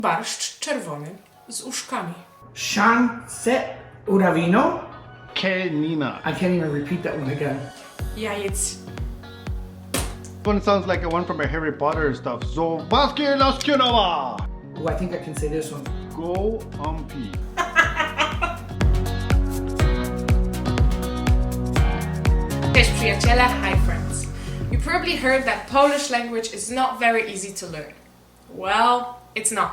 Barszcz czerwony z uszkami. Żurawiną. Czernina. I can't even repeat that one again. Jajec. One sounds like a one from a Harry Potter stuff. Zobaczcie szczawiowa. Oh, I think I can say this one. Gołąbki. Cześć przyjaciele, hi friends. You probably heard that Polish language is not very easy to learn. Well, it's not.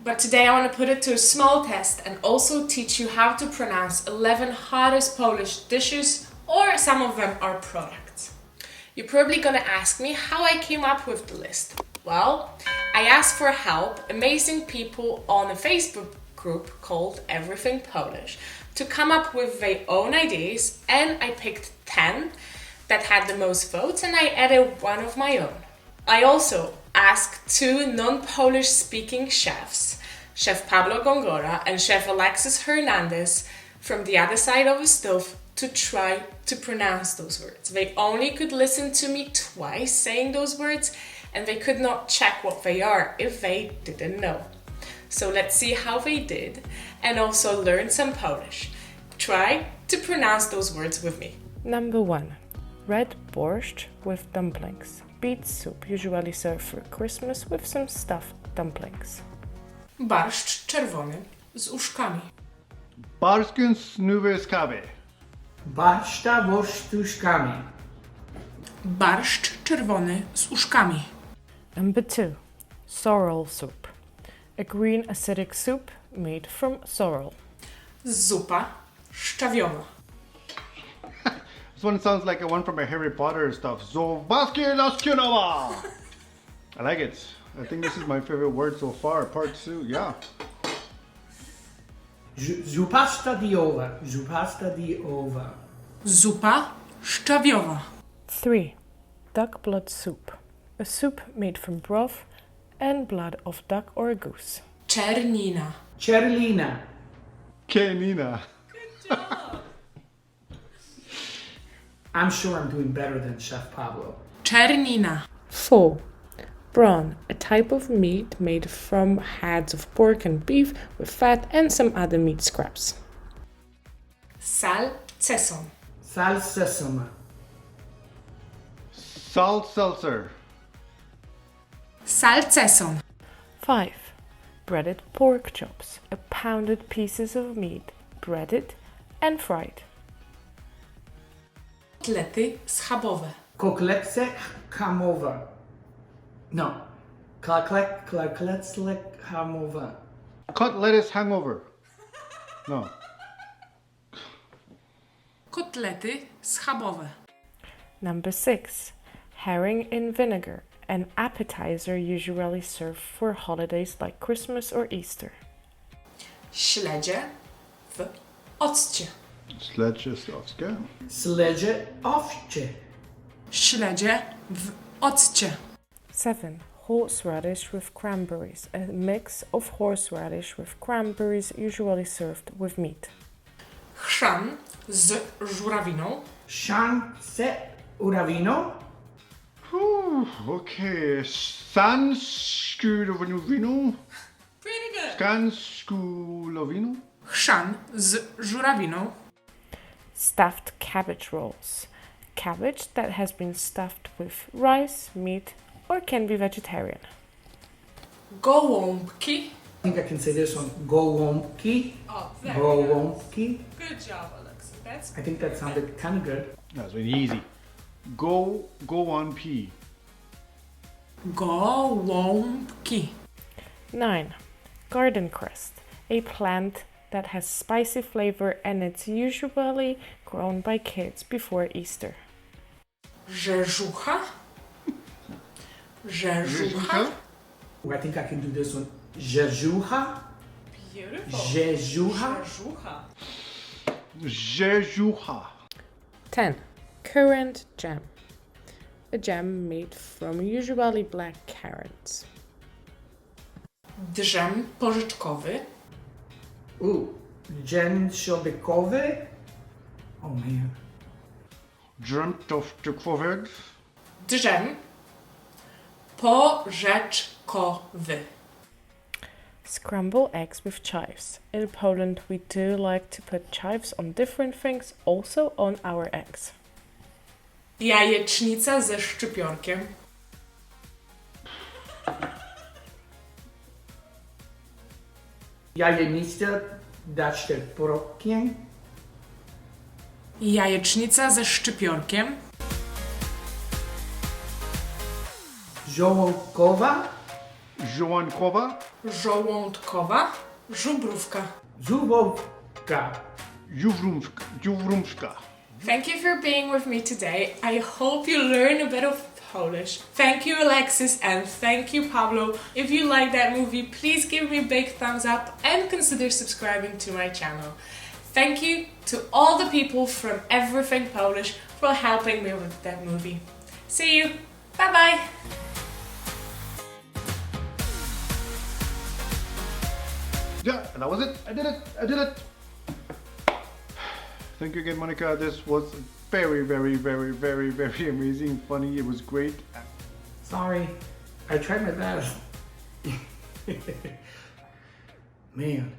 But today I want to put it to a small test and also teach you how to pronounce 11 hottest Polish dishes, or some of them are products. You're probably gonna ask me how I came up with the list. Well, I asked for help amazing people on a Facebook group called Everything Polish to come up with their own ideas, and I picked 10 that had the most votes and I added one of my own. I also asked 2 non-Polish speaking chefs, Chef Pablo Gongora and Chef Alexi Hernandez, from the other side of the stove to try to pronounce those words. They only could listen to me twice saying those words and they could not check what they are if they didn't know. So let's see how they did and also learn some Polish. Try to pronounce those words with me. Number 1. Red borscht with dumplings. Beet soup, usually served for Christmas with some stuffed dumplings. Barszcz czerwony z uszkami. Barszcz szczawiowy. Barszcza z uszkami. Barszcz czerwony z uszkami. Number 2. Sorrel soup. A green acidic soup made from sorrel. Zupa szczawiowa. This one sounds like a one from a Harry Potter stuff. Zobaczcie szczawiowa. I like it. I think this is my favorite word so far. Part 2, yeah. Zupa szczawiowa. Zupa szczawiowa. Zupa szczawiowa. 3. Duck blood soup. A soup made from broth and blood of duck or goose. Czernina. Czernina. Czernina. I'm sure I'm doing better than Chef Pablo. Czernina. 4. Brawn, a type of meat made from heads of pork and beef with fat and some other meat scraps. Salceson. Salceson. Salceson. Salceson. 5. Breaded pork chops, a pounded pieces of meat, breaded and fried. Kotlety schabowe. Kotlety hamowe. No. Kotlety hamowe. Lettuce hangover. No. Kotlety schabowe. Number 6. Herring in vinegar, an appetizer usually served for holidays like Christmas or Easter. Śledzie w occie. Śledzie ostowskie. Śledzie owcze. Śledzie w occie. 7. Horseradish with cranberries, a mix of horseradish with cranberries usually served with meat. Chrzan z żurawiną. Chrzan z żurawiną. Okay. Sanskudowino. Pretty good. Skanskulowino. Chrzan z żurawiną. Stuffed cabbage rolls, cabbage that has been stuffed with rice, meat, or can be vegetarian. Gołąbki. I think I can say this one. Gołąbki. Oh, there Gołąbki. Good job, Alexi. That's I think that sounded kind of good. That's really easy. Go on P. gołąbki. 9. Garden cress, a plant that has spicy flavor and it's usually grown by kids before Easter. Rzeżucha. Rzeżucha. I think I can do this one. Rzeżucha. Beautiful. Rzeżucha. Rzeżucha. Rzeżucha. 10. Currants Jam, a jam made from usually black carrots. Drżem porzeczkowy. Dżem środkowy. Oh man. Dżem toftkowy. Drżem porzeczkowy. Scramble eggs with chives. In Poland, we do like to put chives on different things, also on our eggs. Jajecznica ze szczypiorkiem. Jajecznica ze szczawiowa. Jajecznica ze szczypiorkiem. Żołądkowa. Żołądkowa. Żołądkowa. Żubrówka. Żubrówka. Żubrówka. Thank you for being with me today. I hope you learn a bit of Polish. Thank you, Alexis, and thank you, Pablo. If you like that movie, please give me a big thumbs up and consider subscribing to my channel. Thank you to all the people from Everything Polish for helping me with that movie. See you. Bye bye. Yeah, and that was it. I did it. Thank you again, Monica. This was very, very, very, very, very amazing, funny. It was great. Sorry, I tried my best. Man,